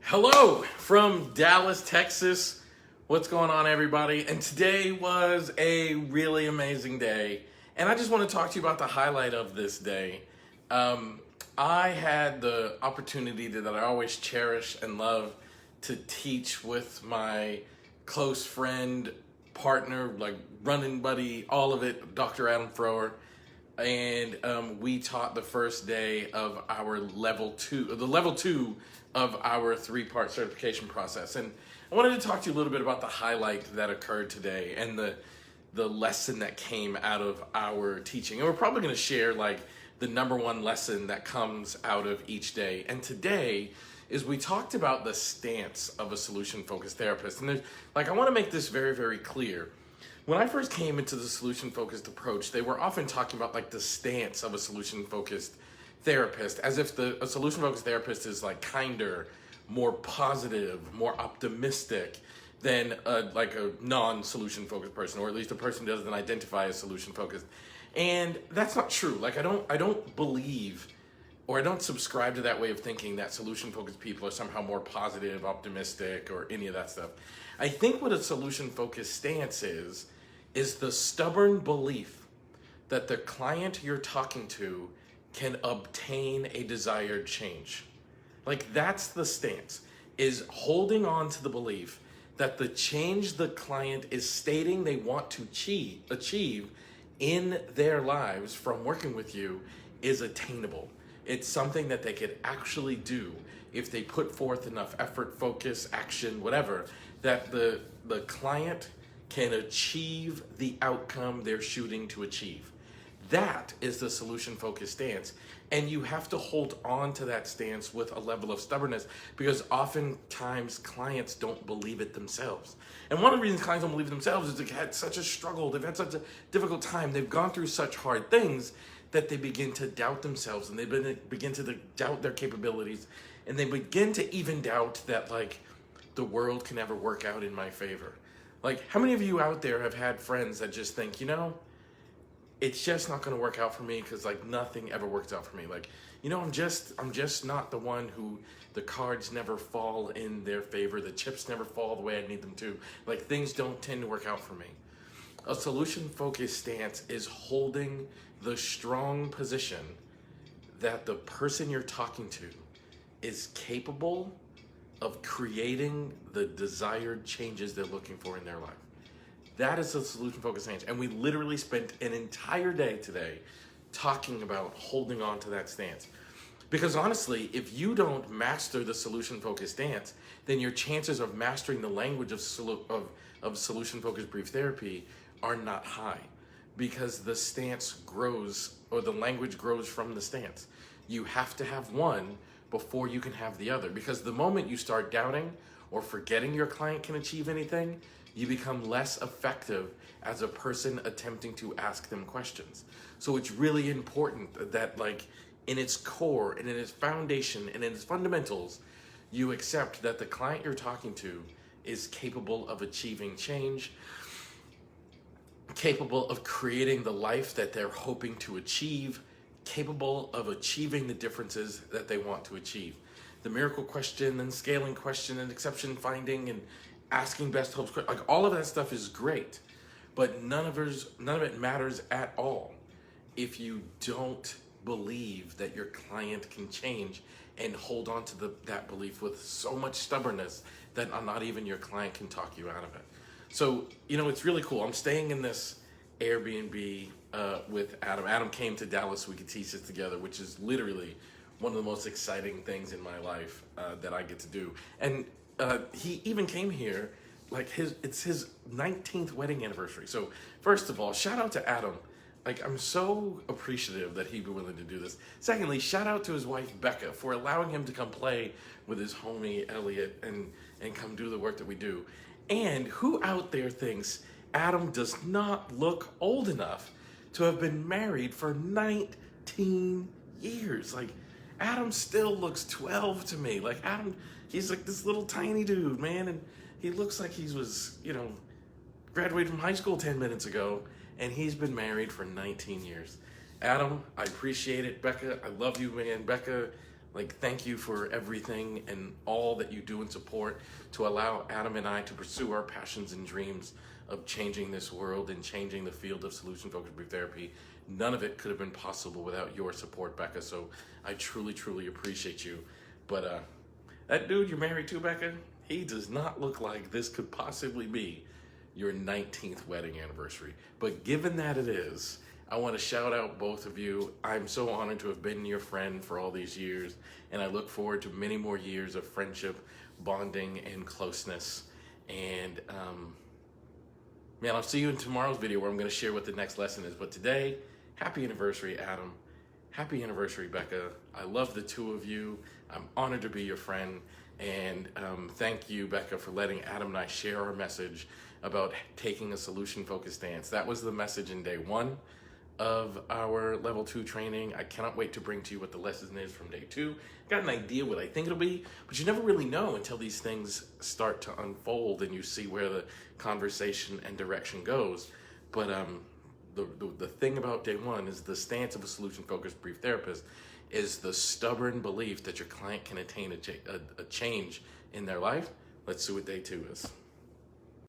Hello from Dallas, Texas. What's going on, everybody? And today was a really amazing day. And I just want to talk to you about the highlight of this day. I had the opportunity that I always cherish and love to teach with my close friend, partner, like running buddy, all of it, Dr. Adam Frower. And we taught the first day of our level two of our 3-part certification process. And I wanted to talk to you a little bit about the highlight that occurred today and the lesson that came out of our teaching. And we're probably going to share like the number one lesson that comes out of each day. And today is we talked about the stance of a solution-focused therapist. And I want to make this very, very clear. When I first came into the solution-focused approach, they were often talking about like the stance of a solution-focused therapist, as if a solution-focused therapist is like kinder, more positive, more optimistic than a non-solution-focused person, or at least a person who doesn't identify as solution-focused. And that's not true. Like I don't believe, or I don't subscribe to that way of thinking that solution-focused people are somehow more positive, optimistic, or any of that stuff. I think what a solution-focused stance is the stubborn belief that the client you're talking to can obtain a desired change. Like that's the stance, is holding on to the belief that the change the client is stating they want to achieve in their lives from working with you is attainable. It's something that they could actually do if they put forth enough effort, focus, action, whatever, that the client can achieve the outcome they're shooting to achieve. That is the solution-focused stance. And you have to hold on to that stance with a level of stubbornness, because oftentimes clients don't believe it themselves. And one of the reasons clients don't believe it themselves is they've had such a struggle, they've had such a difficult time, they've gone through such hard things that they begin to doubt themselves, and they begin to doubt their capabilities, and they begin to even doubt that like the world can ever work out in my favor. Like, how many of you out there have had friends that just think, it's just not going to work out for me because like nothing ever works out for me. Like, I'm just not the one who the cards never fall in their favor. The chips never fall the way I need them to. Like things don't tend to work out for me. A solution-focused stance is holding the strong position that the person you're talking to is capable of creating the desired changes they're looking for in their life. That is a solution-focused stance. And we literally spent an entire day today talking about holding on to that stance. Because honestly, if you don't master the solution-focused stance, then your chances of mastering the language of solution-focused brief therapy are not high, because the stance grows, or the language grows from the stance. You have to have one before you can have the other, because the moment you start doubting or forgetting your client can achieve anything, you become less effective as a person attempting to ask them questions. So it's really important that like in its core and in its foundation and in its fundamentals, you accept that the client you're talking to is capable of achieving change, capable of creating the life that they're hoping to achieve, capable of achieving the differences that they want to achieve. The miracle question and scaling question and exception finding and asking best hopes, like all of that stuff is great, but none of it matters at all if you don't believe that your client can change and hold on to that belief with so much stubbornness that not even your client can talk you out of it. So, it's really cool. I'm staying in this Airbnb with Adam. Adam came to Dallas so we could teach this together, which is literally one of the most exciting things in my life that I get to do. And he even came here, like it's his 19th wedding anniversary. So first of all, shout out to Adam. Like, I'm so appreciative that he'd be willing to do this. Secondly, shout out to his wife, Becca, for allowing him to come play with his homie, Elliot, and come do the work that we do. And who out there thinks Adam does not look old enough to have been married for 19 years? Like, Adam still looks 12 to me. Like, Adam, he's like this little tiny dude, man, and he looks like he was, graduated from high school 10 minutes ago, and he's been married for 19 years. Adam, I appreciate it. Becca, I love you, man. Becca, Like, thank you for everything and all that you do in support to allow Adam and I to pursue our passions and dreams of changing this world and changing the field of solution-focused brief therapy. None of it could have been possible without your support, Becca, so I truly, truly appreciate you. But that dude you're married to, Becca, he does not look like this could possibly be your 19th wedding anniversary. But given that it is, I want to shout out both of you. I'm so honored to have been your friend for all these years, and I look forward to many more years of friendship, bonding, and closeness. And man, I'll see you in tomorrow's video where I'm going to share what the next lesson is. But today, happy anniversary, Adam. Happy anniversary, Becca. I love the two of you. I'm honored to be your friend. And thank you, Becca, for letting Adam and I share our message about taking a solution-focused stance. That was the message in day 1 of our level 2 training. I cannot wait to bring to you what the lesson is from day 2. Got an idea what I think it'll be, but you never really know until these things start to unfold and you see where the conversation and direction goes. But the thing about day 1 is the stance of a solution-focused brief therapist is the stubborn belief that your client can attain a change in their life. Let's see what day 2 is.